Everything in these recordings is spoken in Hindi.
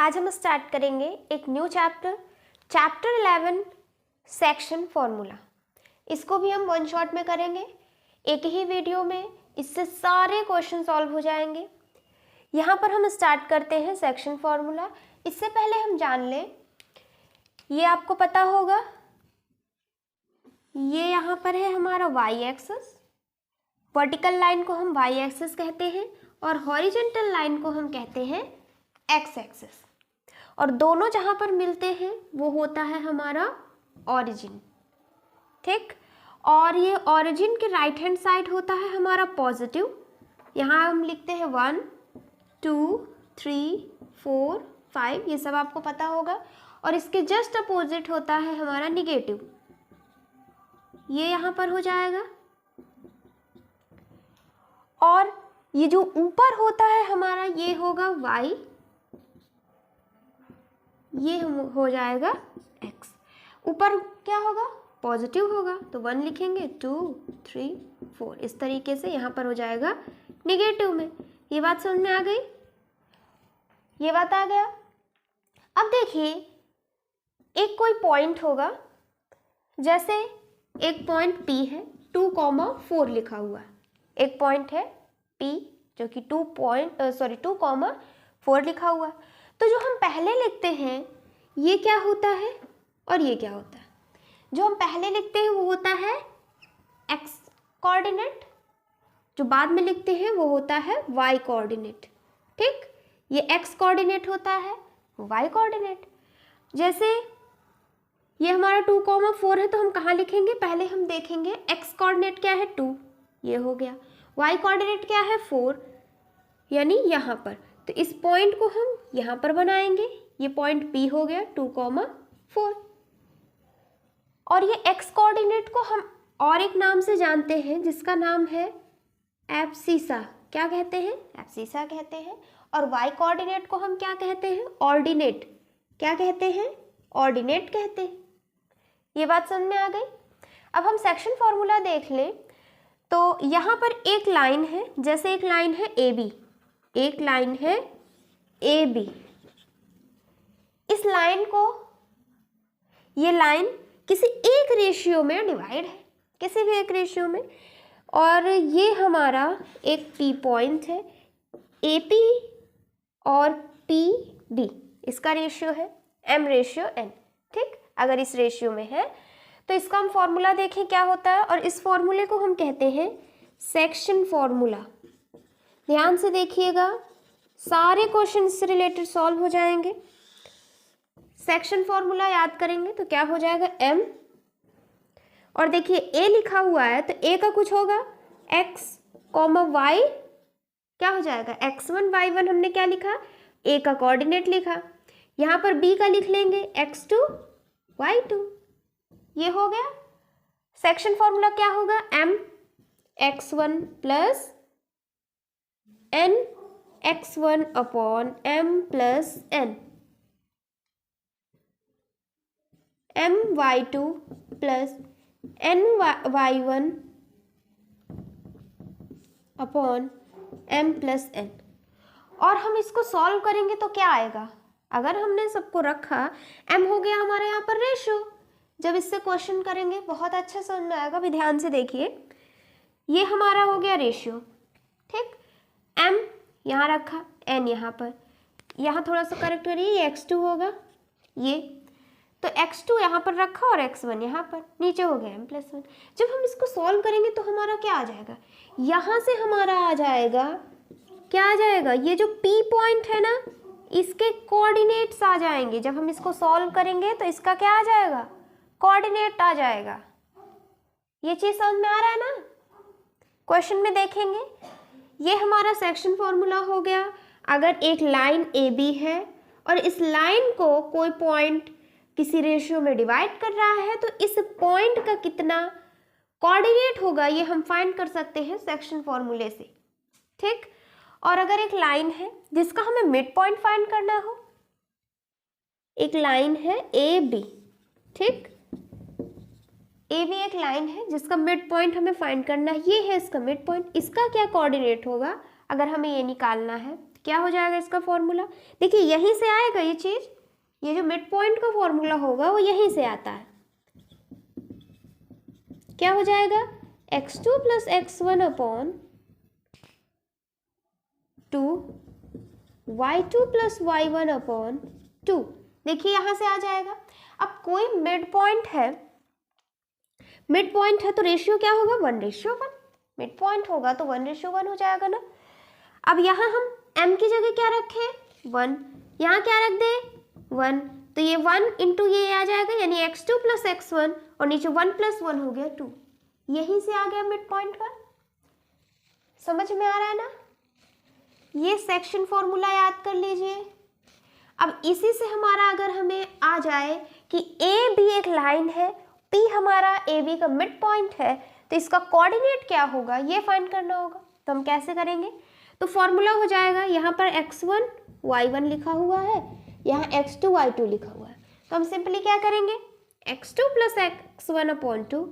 आज हम स्टार्ट करेंगे एक न्यू चैप्टर 11 सेक्शन फॉर्मूला। इसको भी हम वन शॉट में करेंगे, एक ही वीडियो में। इससे सारे क्वेश्चन सॉल्व हो जाएंगे। यहाँ पर हम स्टार्ट करते हैं सेक्शन फॉर्मूला। इससे पहले हम जान लें, ये आपको पता होगा, ये यहाँ पर है हमारा वाई एक्सिस। वर्टिकल लाइन को हम वाई एक्सिस कहते हैं और हॉरिजॉन्टल लाइन को हम कहते हैं एक्स एक्सिस। और दोनों जहाँ पर मिलते हैं वो होता है हमारा ऑरिजिन, ठीक। और ये ऑरिजिन के राइट हैंड साइड होता है हमारा पॉजिटिव। यहाँ हम लिखते हैं 1 2 3 4 5, ये सब आपको पता होगा। और इसके जस्ट अपोजिट होता है हमारा निगेटिव, ये यहाँ पर हो जाएगा। और ये जो ऊपर होता है हमारा ये होगा y, ये हो जाएगा x। ऊपर क्या होगा? पॉजिटिव होगा, तो 1 लिखेंगे, 2 3 4, इस तरीके से यहाँ पर हो जाएगा निगेटिव में। ये बात समझ में आ गई? ये बात आ गया। अब देखिए, एक कोई पॉइंट होगा, जैसे एक पॉइंट P है, 2,4 लिखा हुआ है। एक पॉइंट है P जो कि 2,4 लिखा हुआ है। तो जो हम पहले लिखते हैं ये क्या होता है और ये क्या होता है? जो हम पहले लिखते हैं वो होता है x कोऑर्डिनेट, जो बाद में लिखते हैं वो होता है y कोऑर्डिनेट, ठीक। ये x कोऑर्डिनेट होता है, y कोऑर्डिनेट। जैसे ये हमारा 2,4 है, तो हम कहाँ लिखेंगे? पहले हम देखेंगे x कोऑर्डिनेट क्या है, 2, ये हो गया। y कोऑर्डिनेट क्या है, 4, यानी यहाँ पर। तो इस पॉइंट को हम यहाँ पर बनाएंगे, ये पॉइंट P हो गया 2,4। और ये x कोऑर्डिनेट को हम और एक नाम से जानते हैं, जिसका नाम है एब्सिसा। क्या कहते हैं? एब्सिसा कहते हैं। और y कोऑर्डिनेट को हम क्या कहते हैं? ऑर्डिनेट। क्या कहते हैं? ऑर्डिनेट कहते हैं। ये बात समझ में आ गई? अब हम सेक्शन फॉर्मूला देख लें, तो यहाँ पर एक लाइन है, जैसे एक लाइन है AB, एक लाइन है AB। इस लाइन को, ये लाइन किसी एक रेशियो में डिवाइड है, किसी भी एक रेशियो में। और ये हमारा एक P पॉइंट है, AP और PB, इसका रेशियो है M/N, ठीक। अगर इस रेशियो में है तो इसका हम फॉर्मूला देखें क्या होता है, और इस फॉर्मूले को हम कहते हैं सेक्शन फॉर्मूला। ध्यान से देखिएगा, सारे क्वेश्चन इससे रिलेटेड सॉल्व हो जाएंगे। सेक्शन फॉर्मूला याद करेंगे तो क्या हो जाएगा, M। और देखिए A लिखा हुआ है, तो A का कुछ होगा, x, y, क्या हो जाएगा, x1 y1। हमने क्या लिखा? A का कोऑर्डिनेट लिखा। यहाँ पर B का लिख लेंगे x2 y2, ये हो गया। सेक्शन फॉर्मूला क्या होगा, M x1 plus n x1 upon m plus n, m y2 plus n y1 upon m plus n। और हम इसको सॉल्व करेंगे तो क्या आएगा? अगर हमने सबको रखा, m हो गया हमारे यहाँ पर रेशो। जब इससे क्वेश्चन करेंगे बहुत अच्छा समझ में आएगा। भी ध्यान से देखिए, ये हमारा हो गया रेशियो, ठीक। m यहाँ रखा, n यहाँ पर, यहाँ थोड़ा सा करेक्ट करिए, ये x2 होगा, ये तो x2 यहाँ पर रखा और x1 यहाँ पर, नीचे हो गया m प्लस 1। जब हम इसको सॉल्व करेंगे तो हमारा क्या आ जाएगा, यहाँ से हमारा आ जाएगा, क्या आ जाएगा, ये जो P पॉइंट है ना, इसके कोऑर्डिनेट्स आ जाएंगे। जब हम इसको सॉल्व करेंगे तो इसका क्या आ जाएगा, कोऑर्डिनेट आ जाएगा। ये चीज समझ में आ रहा है ना? क्वेश्चन में देखेंगे, ये हमारा सेक्शन फॉर्मूला हो गया। अगर एक लाइन AB है और इस लाइन को कोई पॉइंट किसी रेशियो में डिवाइड कर रहा है, तो इस पॉइंट का कितना कोऑर्डिनेट होगा ये हम फाइंड कर सकते हैं सेक्शन फॉर्मूले से, ठीक। और अगर एक लाइन है जिसका हमें मिड पॉइंट फाइंड करना हो, एक लाइन है AB, ठीक। AB एक लाइन है जिसका मिड पॉइंट हमें फाइंड करना है, ये है इसका मिड पॉइंट। इसका क्या कोऑर्डिनेट होगा अगर हमें ये निकालना है? क्या हो जाएगा इसका फॉर्मूला? देखिए यहीं से आएगा ये चीज़, ये जो मिड पॉइंट का फॉर्मूला होगा वो यहीं से आता है। क्या हो जाएगा? x2 plus x1 upon 2 y2 plus y1 upon 2। देखिए यहाँ से आ जाएगा। अब कोई मिड पॉइंट है तो रेशियो क्या होगा? 1:1। मिड पॉइंट होगा तो 1:1 हो जाएगा ना। अब यहाँ हम m की जगह क्या रखें? 1। यहाँ क्या रख दें? 1। तो ये 1 इंटू ये आ जाएगा, यानी x2 प्लस x1 और नीचे 1 प्लस 1 हो गया 2। यहीं से आ गया मिड पॉइंट का। समझ में आ रहा है ना? ये सेक्शन फॉर्मूला याद कर लीजिए। अब इसी से हमारा अगर हमें आ जाए कि ए बी एक लाइन है, पी हमारा ए बी का मिड पॉइंट है, तो इसका कोऑर्डिनेट क्या होगा ये फाइंड करना होगा। तो हम कैसे करेंगे? तो फॉर्मूला हो जाएगा, यहाँ पर x1 y1 लिखा हुआ है, यहाँ x2 y2 लिखा हुआ है। तो हम सिंपली क्या करेंगे? x2 plus x1 upon 2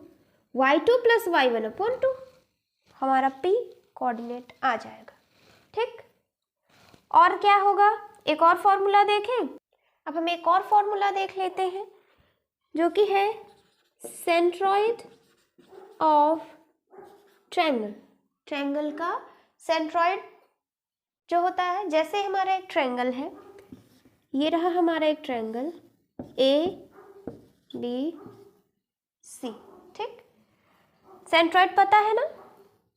y2 plus y1 upon 2, हमारा p कोऑर्डिनेट आ जाएगा। ठीक, और क्या होगा? एक और फॉर्मूला देखें। अब हम एक और फॉर्मूला देख लेते हैं जो कि है सेंट्रॉइड ऑफ ट्रायंगल। ट्रायंगल का सेंट्रॉइड जो होता है, जैसे हमारा एक ट्रायंगल है, ये रहा हमारा एक ट्रायंगल ABC, ठीक। सेंट्रॉइड पता है ना।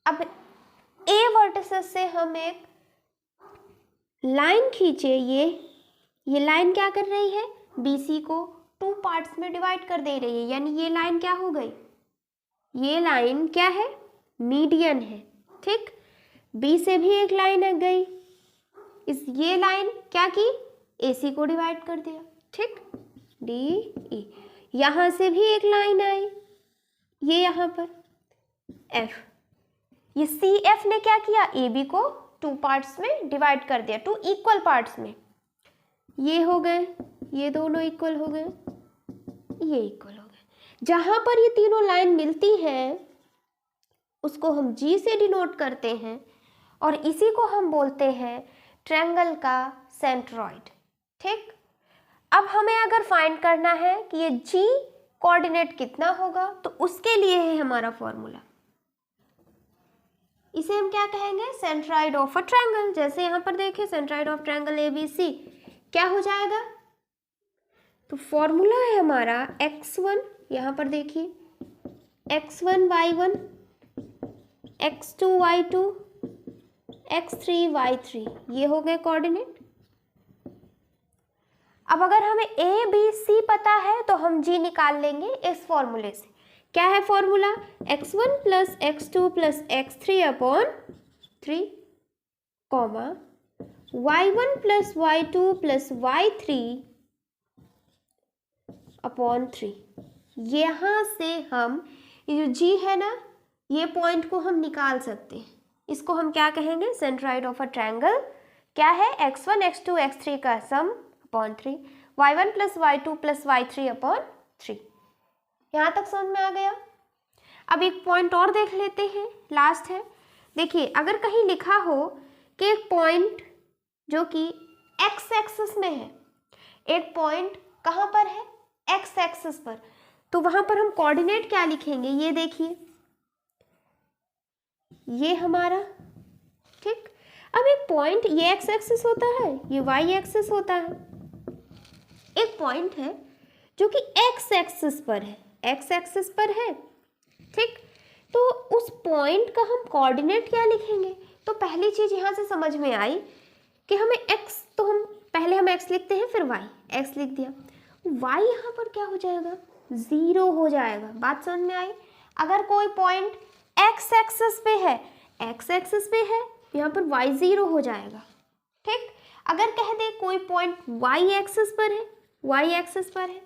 अब A वर्टिसेस से हम एक लाइन खींचे, ये लाइन क्या कर रही है? BC को 2 पार्ट्स में डिवाइड कर दे रही है, यानी ये लाइन क्या हो गई? ये लाइन क्या है? मीडियन है, ठीक। B से भी एक लाइन आ गई, ये लाइन क्या की? AC को डिवाइड कर दिया, ठीक। DE, यहाँ से भी एक लाइन आई, ये यहाँ पर F, ये CF ने क्या किया? AB को 2 पार्ट्स में डिवाइड कर दिया, 2 इक्वल पार्ट्स में। ये हो गए, ये दोनों इक्वल हो गए, ये इक्वल हो गए। जहाँ पर ये तीनों लाइन मिलती हैं उसको हम G से डिनोट करते हैं और इसी को हम बोलते हैं ट्रायंगल का सेंट्रॉइड, ठीक। अब हमें अगर फाइंड करना है कि ये G कोऑर्डिनेट कितना होगा, तो उसके लिए है हमारा फॉर्मूला। इसे हम क्या कहेंगे? Centroid of a triangle. जैसे यहाँ पर देखिए सेंट्रॉइड ऑफ ट्रायंगल ABC क्या हो जाएगा? तो फॉर्मूला है हमारा x1, यहाँ पर देखिए x1 y1, x2 y2, x3 y3, ये हो गए कोऑर्डिनेट। अब अगर हमें A B C पता है तो हम G निकाल लेंगे इस फॉर्मूले से। क्या है formula? x1 plus x2 plus x3 upon 3, comma y1 plus y2 plus y3 upon 3। यहाँ से हम ये जो G है ना, ये पॉइंट को हम निकाल सकते हैं। इसको हम क्या कहेंगे? Centroid of a triangle. क्या है? x1 x2 x3 का सम upon 3, y1 plus y2 plus y3 upon 3। यहाँ तक समझ में आ गया। अब एक पॉइंट और देख लेते हैं, लास्ट है। देखिए अगर कहीं लिखा हो कि एक पॉइंट जो कि x एक्सिस में है, एक पॉइंट कहाँ पर है? x एक्सिस पर, तो वहाँ पर हम कोऑर्डिनेट क्या लिखेंगे? ये देखिए, ये हमारा, ठीक। अब एक पॉइंट ये x एक्सिस होता है, ये y एक्सिस होता है। एक पॉइंट है जो कि x एक्सिस पर है, x एक्सिस पर है, ठीक। तो उस पॉइंट का हम कोऑर्डिनेट क्या लिखेंगे? तो पहली चीज यहाँ से समझ में आई कि हमें x, तो हम पहले हम x लिखते हैं, फिर y, x लिख दिया, y यहाँ पर क्या हो जाएगा? 0 हो जाएगा। बात समझ में आई? अगर कोई पॉइंट x एक्सिस पे है, x एक्सिस पे है, यहाँ पर y 0 हो जाएगा, ठीक। अगर कह दे कोई पॉइंट y एक्सिस पर है, y एक्सिस पर है,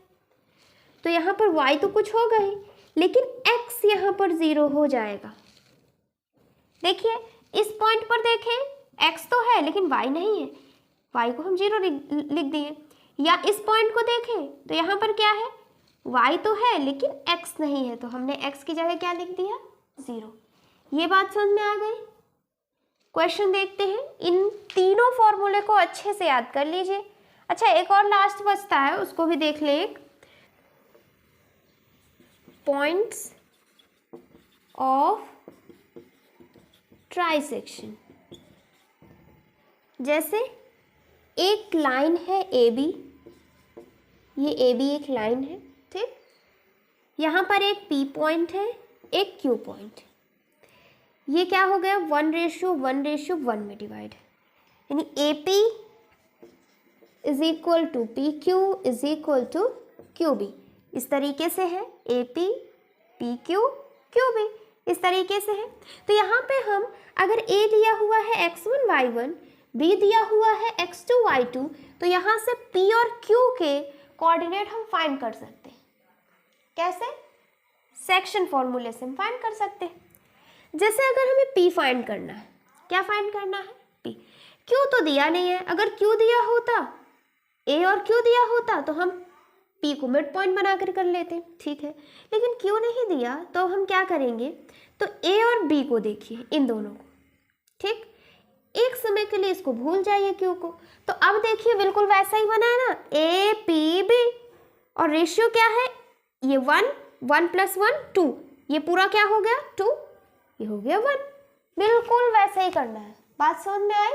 तो यहाँ पर y तो कुछ होगा ही, लेकिन x यहाँ पर 0 हो जाएगा। देखिए इस पॉइंट पर देखें, x तो है लेकिन y नहीं है, y को हम 0 लिख दिए। या इस पॉइंट को देखें तो यहाँ पर क्या है? y तो है लेकिन x नहीं है, तो हमने x की जगह क्या लिख दिया? 0। ये बात समझ में आ गई? क्वेश्चन देखते हैं, इन तीनों फॉर्मूले को अच्छे से याद कर लीजिए। अच्छा, एक और लास्ट बचता है, उसको भी देख लें। Points of trisection. जैसे एक लाइन है ए बी, ये ए बी एक लाइन है, ठीक। यहाँ पर एक पी पॉइंट है, एक क्यू पॉइंट। ये क्या हो गया, 1:1:1 में डिवाइड है, यानी A P is equal to P Q is equal to Q B. इस तरीके से है, A P P Q Q B, इस तरीके से है। तो यहाँ पे हम अगर ए दिया हुआ है x1 y1, b दिया हुआ है x2 y2, तो यहाँ से p और q के कोऑर्डिनेट हम फाइंड कर सकते हैं। कैसे? सेक्शन फॉर्मूले से हम फाइंड कर सकते हैं। जैसे अगर हमें p फाइंड करना है, क्या फाइंड करना है, p। q तो दिया नहीं है, अगर q दिया होता, a और q दिया होता, तो हम p को मिड पॉइंट बनाकर कर लेते, ठीक है। लेकिन q नहीं दिया, तो हम क्या करेंगे, तो a और b को देखिए, इन दोनों को, ठीक। एक समय के लिए इसको भूल जाइए q को। तो अब देखिए बिल्कुल वैसा ही बना है ना, a p b, और रेशियो क्या है, ये 1 1 + 1 2, ये पूरा क्या हो गया 2, ये हो गया 1। बिल्कुल वैसे ही करना है, बात समझ में आई।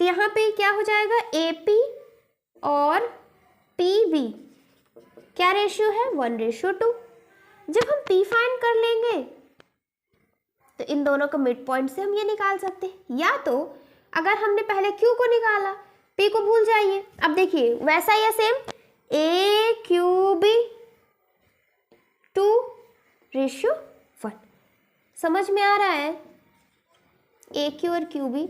तो यहाँ पे क्या हो जाएगा, AP और PB क्या रेशियो है, 1:2। जब हम P फाइंड कर लेंगे तो इन दोनों का मिड पॉइंट से हम ये निकाल सकते हैं। या तो अगर हमने पहले Q को निकाला, P को भूल जाइए। अब देखिए वैसा ही है सेम, AQB 2:1। समझ में आ रहा है, AQ और QB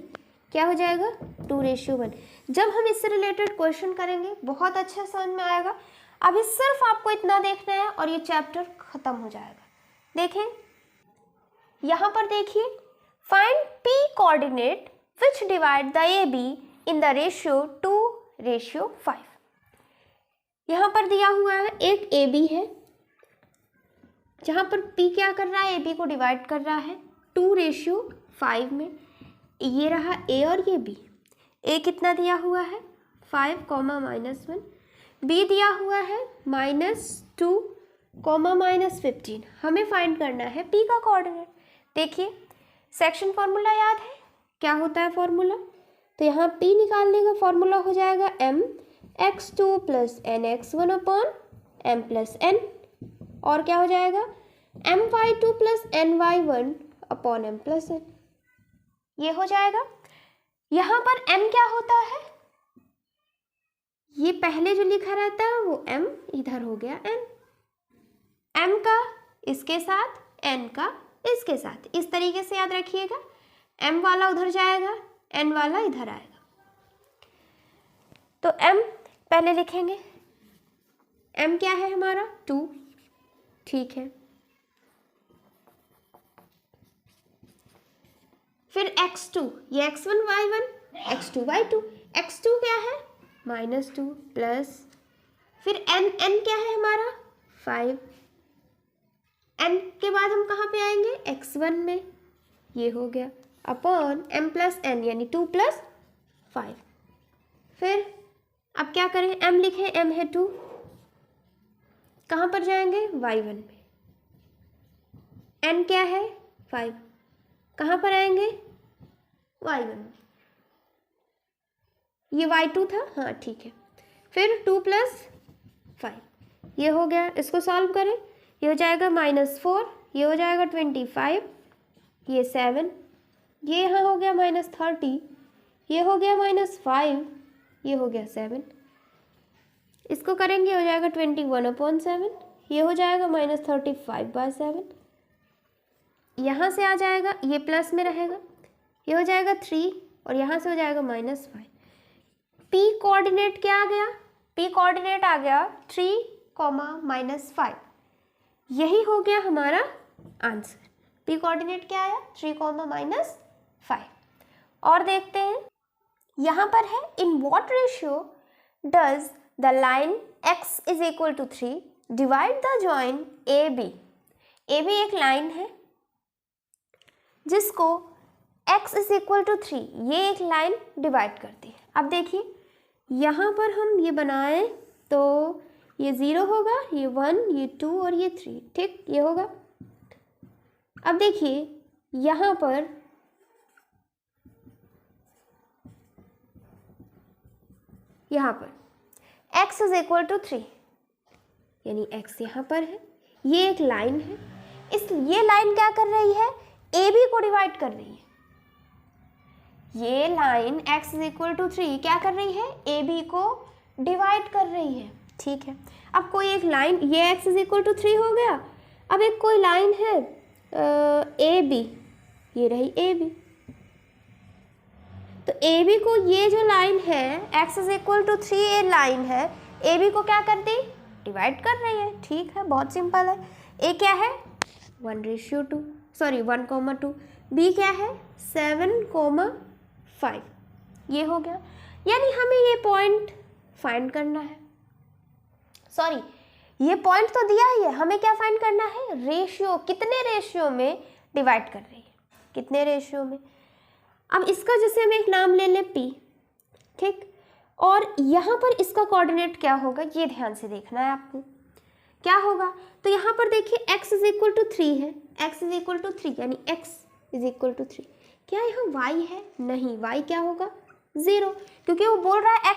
क्या हो जाएगा, 2:1। जब हम इससे रिलेटेड क्वेश्चन करेंगे बहुत अच्छा समझ में आएगा। अभी सिर्फ आपको इतना देखना है और ये चैप्टर खत्म हो जाएगा। देखें यहाँ पर, देखिए find P coordinate which divide the AB in the ratio 2:5। यहाँ पर दिया हुआ है एक AB है, जहाँ पर P क्या कर रहा है, AB को डिवाइड कर रहा है 2:5 में। ये रहा A और ये B। A कितना दिया हुआ है, 5, -1। B दिया हुआ है -2, -15। हमें फाइंड करना है P का कोऑर्डिनेट। देखिए सेक्शन फॉर्मूला याद है, क्या होता है फॉर्मूला, तो यहाँ P निकालने का फॉर्मूला हो जाएगा mx2 + nx1 / m + n, और क्या हो जाएगा my2 + ny1 / m + n। ये हो जाएगा। यहाँ पर m क्या होता है, ये पहले जो लिखा रहता है वो m, इधर हो गया n, m का इसके साथ, n का इसके साथ, इस तरीके से याद रखिएगा। m वाला उधर जाएगा, n वाला इधर आएगा। तो m पहले लिखेंगे, m क्या है हमारा 2, ठीक है। फिर x2, ये x1 y1, x2 y2, x2 क्या है -2 प्लस, फिर n क्या है हमारा 5। n के बाद हम कहाँ पे आएंगे, x1 में, ये हो गया अपॉन m + n, यानी 2 + 5। फिर अब क्या करें, m लिखें, m है 2, कहाँ पर जाएंगे, y1 में। n क्या है 5, कहाँ पर आएंगे, y1 में। ये y2 था, हाँ ठीक है। फिर 2 + 5, ये हो गया। इसको सॉल्व करें, ये हो जाएगा -4, ये हो जाएगा 25, ये 7, ये यहाँ हो गया -30, ये हो गया -5, ये हो गया 7। इसको करेंगे, हो जाएगा 21/7, ये हो जाएगा -35/7। यहाँ से आ जाएगा, ये प्लस में रहेगा, ये हो जाएगा 3, और यहाँ से हो जाएगा -5। P कोऑर्डिनेट क्या आ गया, P कोऑर्डिनेट आ गया 3, -5। यही हो गया हमारा आंसर। P कोऑर्डिनेट क्या आया, 3, -5। और देखते हैं, यहाँ पर है, in what ratio does the line x = 3 divide the join AB। AB एक लाइन है जिसको x इज इक्वल टू 3, ये एक लाइन डिवाइड करती है। अब देखिए यहाँ पर हम ये बनाएं तो ये 0 होगा, ये 1, ये 2 और ये 3, ठीक, ये होगा। अब देखिए यहाँ पर x इज इक्वल टू 3, यानी x यहाँ पर है, ये एक लाइन है। ये लाइन क्या कर रही है, AB को डिवाइड कर रही है। ये line x is equal to 3 क्या कर रही है, AB को डिवाइड कर रही है, ठीक है। अब कोई एक लाइन, ये x इज इक्वल टू 3 हो गया। अब एक कोई लाइन है AB, ये रही AB, तो AB को, ये जो लाइन है x इज इक्वल टू 3 ये लाइन है, AB को क्या कर दी, डिवाइड कर रही है, ठीक है, बहुत सिंपल है। A क्या है 1:2, सॉरी 1,2, B क्या है 7,5, ये हो गया। यानी हमें ये पॉइंट फाइंड करना है, सॉरी ये पॉइंट तो दिया ही है, हमें क्या फाइंड करना है, रेशियो, कितने रेशियो में डिवाइड कर रही है, कितने रेशियो में। अब इसका जैसे हम एक नाम ले लें P, ठीक, और यहाँ पर इसका कोऑर्डिनेट क्या होगा, ये ध्यान से देखना है आपको, क्या होगा। तो यहाँ पर देखिए x इज इक्वल टू 3 है, x इज इक्वल टू 3 यानी x इज इक्वल टू 3। क्या यहाँ y है, नहीं, y क्या होगा 0, क्योंकि वो बोल रहा है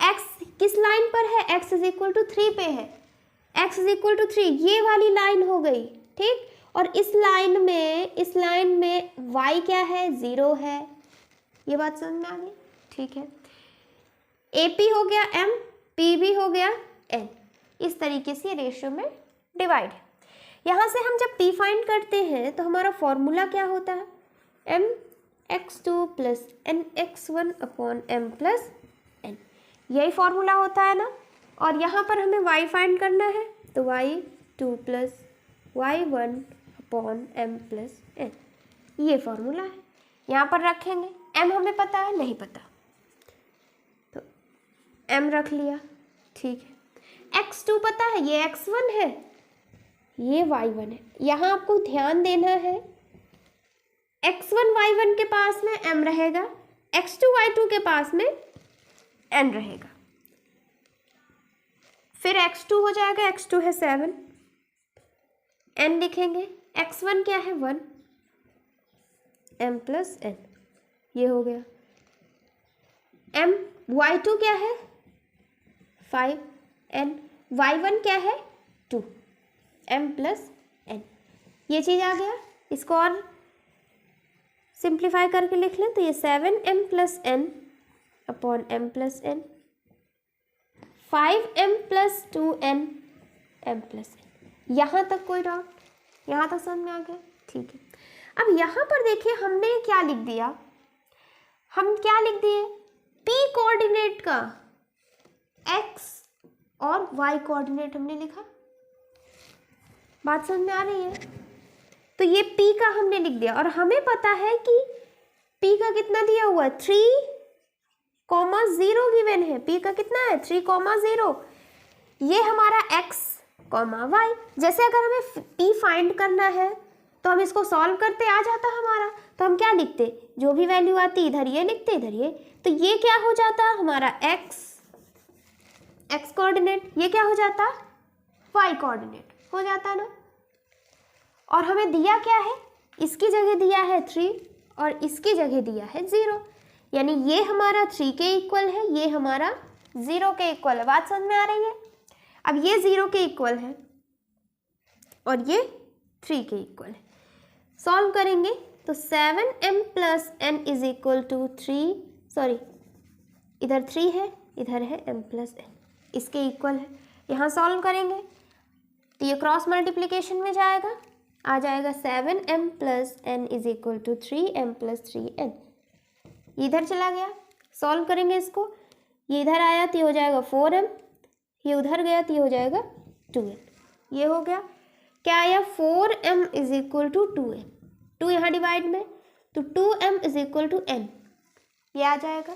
x किस लाइन पर है, x इज इक्वल टू 3 पे है, x इज इक्वल टू 3 ये वाली लाइन हो गई, ठीक। और इस लाइन में y क्या है 0 है, ये बात समझ में आ गई, ठीक है। AP हो गया m, PB हो गया n, इस तरीके से रेशियो में डिवाइड है। यहाँ से हम जब P फाइंड करते हैं तो हमारा फॉर्मूला क्या होता है, mx2 plus nx1 upon m plus n, यही फॉर्मूला होता है ना। और यहाँ पर हमें y फाइंड करना है तो y2 plus y1 upon m plus n, ये फॉर्मूला है, यहाँ पर रखेंगे। m हमें पता है, नहीं पता तो m रख लिया, ठीक है। x2 पता है, ये x1 है, ये y1 है। यहाँ आपको ध्यान देना है, x1 y1 के पास में m रहेगा, x2 y2 के पास में n रहेगा। फिर x2 हो जाएगा, x2 है 7, n लिखेंगे, x1 क्या है 1, m प्लस n, ये हो गया। m y2 क्या है 5, n y1 क्या है 2, m प्लस n, ये चीज़ आ गया। इसको और सिंप्लीफाई करके लिख लें तो ये 7m plus n upon m plus n, 5m plus 2n m plus n। यहाँ तक कोई डाउट, यहाँ तक समझ में आ गया, ठीक है। अब यहाँ पर देखिए हमने क्या लिख दिया, हम क्या लिख दिए, p कोऑर्डिनेट का x और y कोऑर्डिनेट हमने लिखा, बात समझ में आ रही है। तो ये p का हमने लिख दिया और हमें पता है कि p का कितना दिया हुआ है 3,0 गिवन है, p का कितना है 3,0, ये हमारा x, y। जैसे अगर हमें p फाइंड करना है तो हम इसको सॉल्व करते, आ जाता हमारा, तो हम क्या लिखते, जो भी वैल्यू आती इधर ये लिखते, इधर ये, तो ये क्या हो जाता हमारा x कोऑर्डिनेट, ये क्या हो जाता y कोऑर्डिनेट हो जाता ना। और हमें दिया क्या है, इसकी जगह दिया है 3 और इसकी जगह दिया है 0, यानी ये हमारा 3 के इक्वल है, ये हमारा 0 के इक्वल है, बात समझ में आ रही है। अब ये 0 के इक्वल है और ये 3 के इक्वल है, सॉल्व करेंगे तो 7m plus n is equal to 3, sorry इधर 3 है, इधर है m प्लस n, इसके इक्वल है। यहाँ सॉल्व करेंगे तो ये क्रॉस मल्टीप्लिकेशन में जाएगा, आ जाएगा 7m plus n is equal to 3m plus 3n, इधर चला गया, सॉल्व करेंगे इसको, ये इधर आया तो ये हो जाएगा 4m, ये उधर गया तो ये हो जाएगा 2n, ये हो गया। क्या आया 4m is equal to 2m, 2 यहाँ डिवाइड में तो 2m is equal to n, ये आ जाएगा।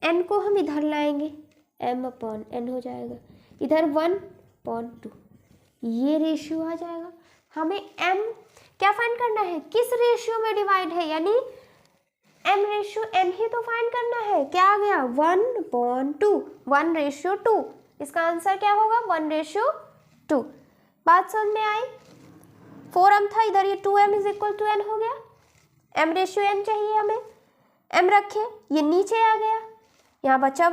n को हम इधर लाएंगे, m अपॉन n हो जाएगा, इधर 1/2, ये रेशियो आ जाएगा। हमें m क्या फाइंड करना है, किस रेशियो में डिवाइड है, यानी m/n ही तो फाइंड करना है। क्या आ गया 1/2, 1/2। इसका आंसर क्या होगा 1/2। बात समझ में आई। 4m था इधर, ये 2m = n हो गया। m/n चाहिए हमें, m रखे, ये नीचे आ गया, यहाँ बचा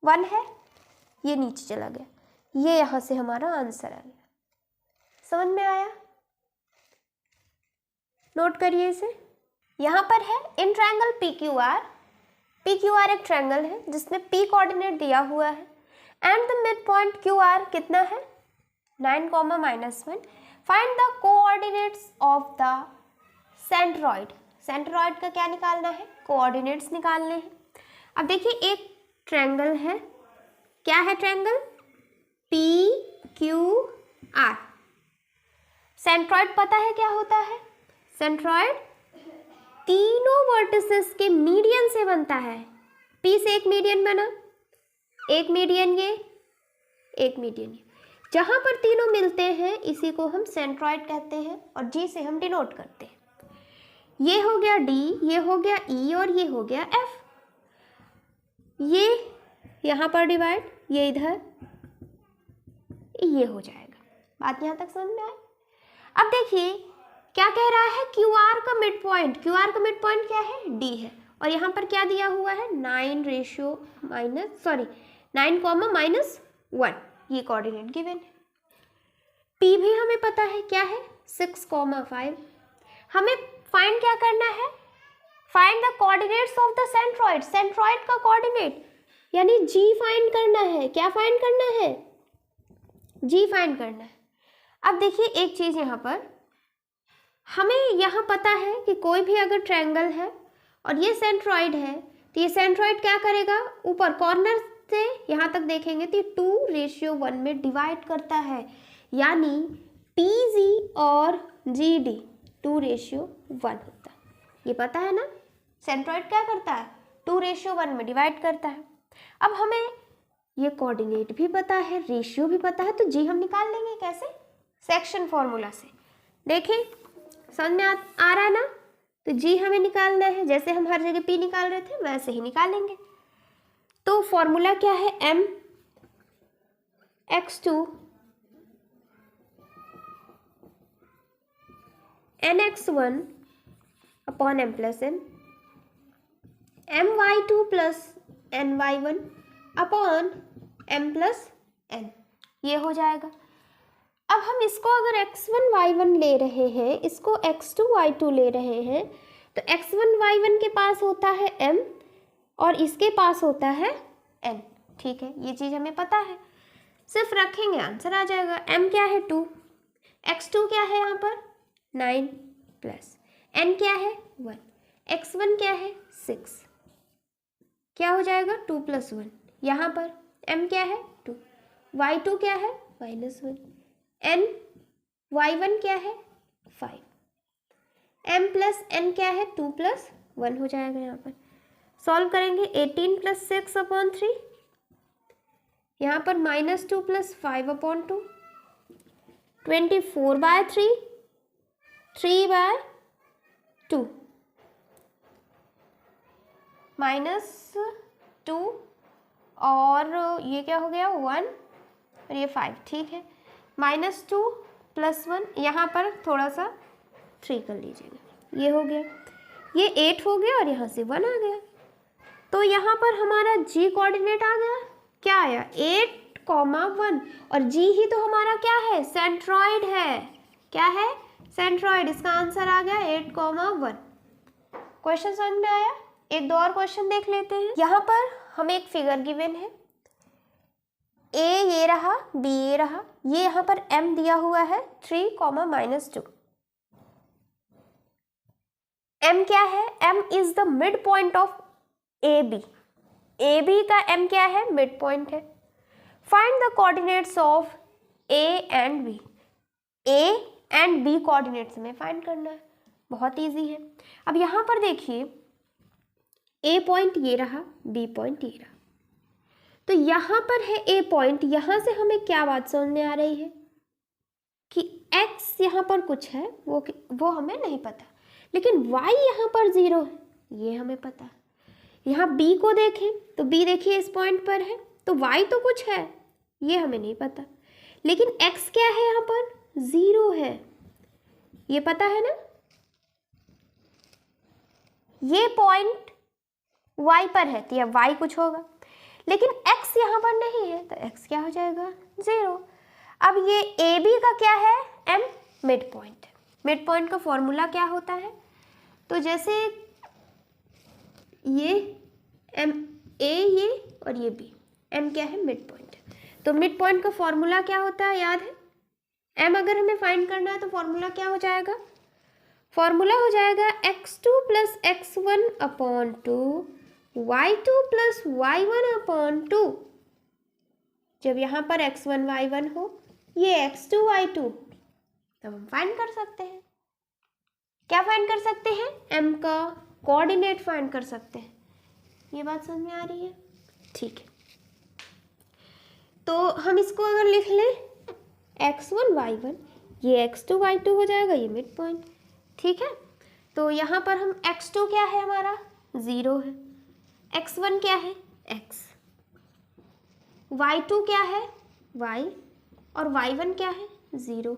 1 है, ये नीचे चला गया, ये यहाँ से हमारा आंसर आ गया। समझ में आया, नोट करिए इसे। यहाँ पर है इन ट्रायंगल PQR, PQR एक ट्रायंगल है जिसमें P कोऑर्डिनेट दिया हुआ है and the mid point QR कितना है 9, -1। Find the coordinates of the centroid. Centroid का क्या निकालना है, कोऑर्डिनेट्स निकालने हैं। अब देखिए एक ट्रायंगल है, क्या है ट्रायंगल PQR। सेंट्रॉइड पता है क्या होता है, सेंट्रॉइड तीनों वर्टिसेस के मीडियन से बनता है। P से एक मीडियन बना, एक मीडियन ये, एक मीडियन ये, जहां पर तीनों मिलते हैं इसी को हम सेंट्रॉइड कहते हैं और G से हम डिनोट करते हैं। ये हो गया D, ये हो गया E और ये हो गया F। ये यहाँ पर डिवाइड, ये इधर, ये हो जाएगा। बात यहाँ तक समझ में आई। अब देखिए क्या कह रहा है, QR का मिड पॉइंट, QR का मिड पॉइंट क्या है D है, और यहाँ पर क्या दिया हुआ है 9, -1, ये कोऑर्डिनेट गिवन है। P भी हमें पता है क्या है 6, 5। हमें फाइंड क्या करना है, find the coordinates of the centroid, centroid का कोऑर्डिनेट यानी G फाइंड करना है। क्या फाइंड करना है, G फाइंड करना है। अब देखिए एक चीज़ यहाँ पर हमें यहाँ पता है कि कोई भी अगर ट्रायंगल है और ये सेंट्रॉइड है तो ये सेंट्रॉइड क्या करेगा, ऊपर कॉर्नर से यहाँ तक देखेंगे तो 2:1 में डिवाइड करता है, यानी PG और GD 2:1 होता है। ये पता है ना, सेंट्रॉइड क्या करता है 2:1 में डिवाइड करता है। अब हमें ये कोऑर्डिनेट भी पता है, रेशियो भी पता है, तो जी हम निकाल लेंगे कैसे, सेक्शन फॉर्मूला से। देखिए समझ में आ रहा है ना, तो जी हमें निकालना है, जैसे हम हर जगह P निकाल रहे थे वैसे ही निकालेंगे। तो फॉर्मूला क्या है, mx2 nx1 upon m+n, my2 plus ny1 upon m+n, ये हो जाएगा। अब हम इसको अगर x1 y1 ले रहे हैं, इसको x2 y2 ले रहे हैं, तो x1 y1 के पास होता है m और इसके पास होता है n। ठीक है, ये चीज़ हमें पता है, सिर्फ रखेंगे आंसर आ जाएगा। m क्या है 2, x2 क्या है यहाँ पर 9 प्लस n क्या है 1, x1 क्या है 6, क्या हो जाएगा 2 + 1, यहाँ पर m क्या है 2, y2 क्या है -1, n y1 क्या है 5, m + n क्या है 2 + 1 हो जाएगा। यहाँ पर सॉल्व करेंगे 18 + 6/3, यहाँ पर -2 + 5/2, 24/3, 3/2, -2 और ये क्या हो गया 1 और ये 5, ठीक है, -2 + 1, यहाँ पर थोड़ा सा 3 कर लीजिएगा, ये हो गया, ये 8 हो गया और यहाँ से 1 आ गया। तो यहाँ पर हमारा G कोऑर्डिनेट आ गया, क्या आया 8,1, और G ही तो हमारा क्या है सेंट्रॉइड है, क्या है सेंट्रॉइड, इसका आंसर आ गया 8,1। क्वेश्चन समझ में आया। एक दो और क्वेश्चन देख लेते हैं। यहाँ पर हमें एक फिगर गिवन है, A ये रहा, B ये रहा, ये यहाँ पर M दिया हुआ है 3, -2। M क्या है, M is the mid point of AB, AB का M क्या है मिड पॉइंट है। Find the coordinates of A and B, A and B coordinates में फाइंड करना है, बहुत इजी है। अब यहाँ पर देखिए A पॉइंट ये रहा, B पॉइंट ये रहा, तो यहाँ पर है A पॉइंट, यहाँ से हमें क्या बात समझ में आ रही है कि x यहाँ पर कुछ है वो हमें नहीं पता, लेकिन y यहाँ पर 0 है, ये हमें पता है। यहाँ b को देखें तो b देखिए इस पॉइंट पर है, तो y तो कुछ है, ये हमें नहीं पता, लेकिन x क्या है यहाँ पर 0 है, ये पता है ना। ये पॉइंट y पर है तो यह y कुछ होगा, लेकिन x यहाँ पर नहीं है तो x क्या हो जाएगा 0। अब ये AB का क्या है m mid point. Mid point का फॉर्मूला क्या होता है, तो जैसे ये m A ये और ये B, m क्या है मिड पॉइंट, तो मिड पॉइंट का फॉर्मूला क्या होता है याद है, m अगर हमें फाइंड करना है तो फॉर्मूला क्या हो जाएगा, फॉर्मूला हो जाएगा x2 + x1 upon 2 y2 + y1 upon 2। जब यहाँ पर x1 y1 हो, ये x2 y2, तब हम फाइंड कर सकते हैं। क्या फाइंड कर सकते हैं, m का कोऑर्डिनेट फाइंड कर सकते हैं। ये बात समझ में आ रही है, ठीक है। तो हम इसको अगर लिख लें x1 y1, ये x2 y2 हो जाएगा, ये मिड पॉइंट, ठीक है। तो यहाँ पर हम x2 क्या है हमारा 0 है, x1 क्या है x, y2 क्या है y और y1 क्या है 0,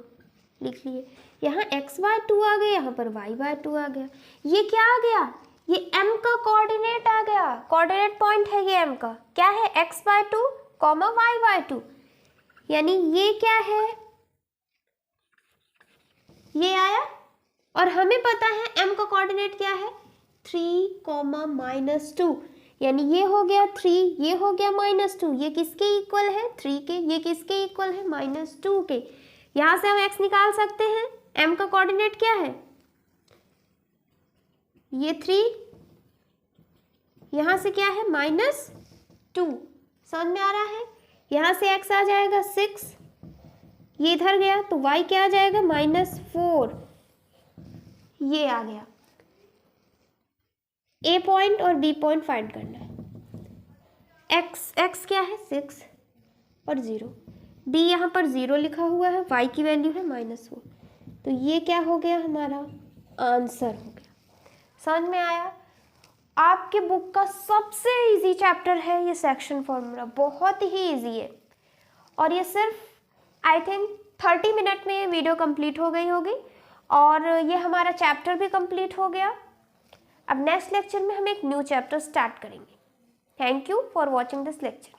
लिख लिए। यहाँ x/2 आ गया, यहाँ पर y/2 आ गया। ये क्या आ गया, ये m का कोऑर्डिनेट आ गया, कोऑर्डिनेट पॉइंट है ये m का, क्या है x/2, y/2, यानी ये क्या है, ये आया। और हमें पता है m का कोऑर्डिनेट क्या है 3, -2, यानी ये हो गया 3, ये हो गया -2, ये किसके इक्वल है 3 के, ये किसके इक्वल है -2 के। यहाँ से हम x निकाल सकते हैं, m का कोऑर्डिनेट क्या है, ये 3, यहाँ से क्या है -2, समझ में आ रहा है। यहाँ से x आ जाएगा 6, ये इधर गया तो y क्या आ जाएगा -4, ये आ गया। A पॉइंट और B पॉइंट फाइंड करना है। x क्या है 6 और 0, B यहाँ पर 0 लिखा हुआ है, y की वैल्यू है -4, तो ये क्या हो गया हमारा आंसर हो गया। समझ में आया। आपके बुक का सबसे इजी चैप्टर है ये सेक्शन फॉर्मूला, बहुत ही इजी है, और ये सिर्फ आई थिंक 30 मिनट में वीडियो कंप्लीट हो गई होगी, और ये हमारा चैप्टर भी कंप्लीट हो गया। अब नेक्स्ट लेक्चर में हम एक न्यू चैप्टर स्टार्ट करेंगे। Thank you for watching this lecture.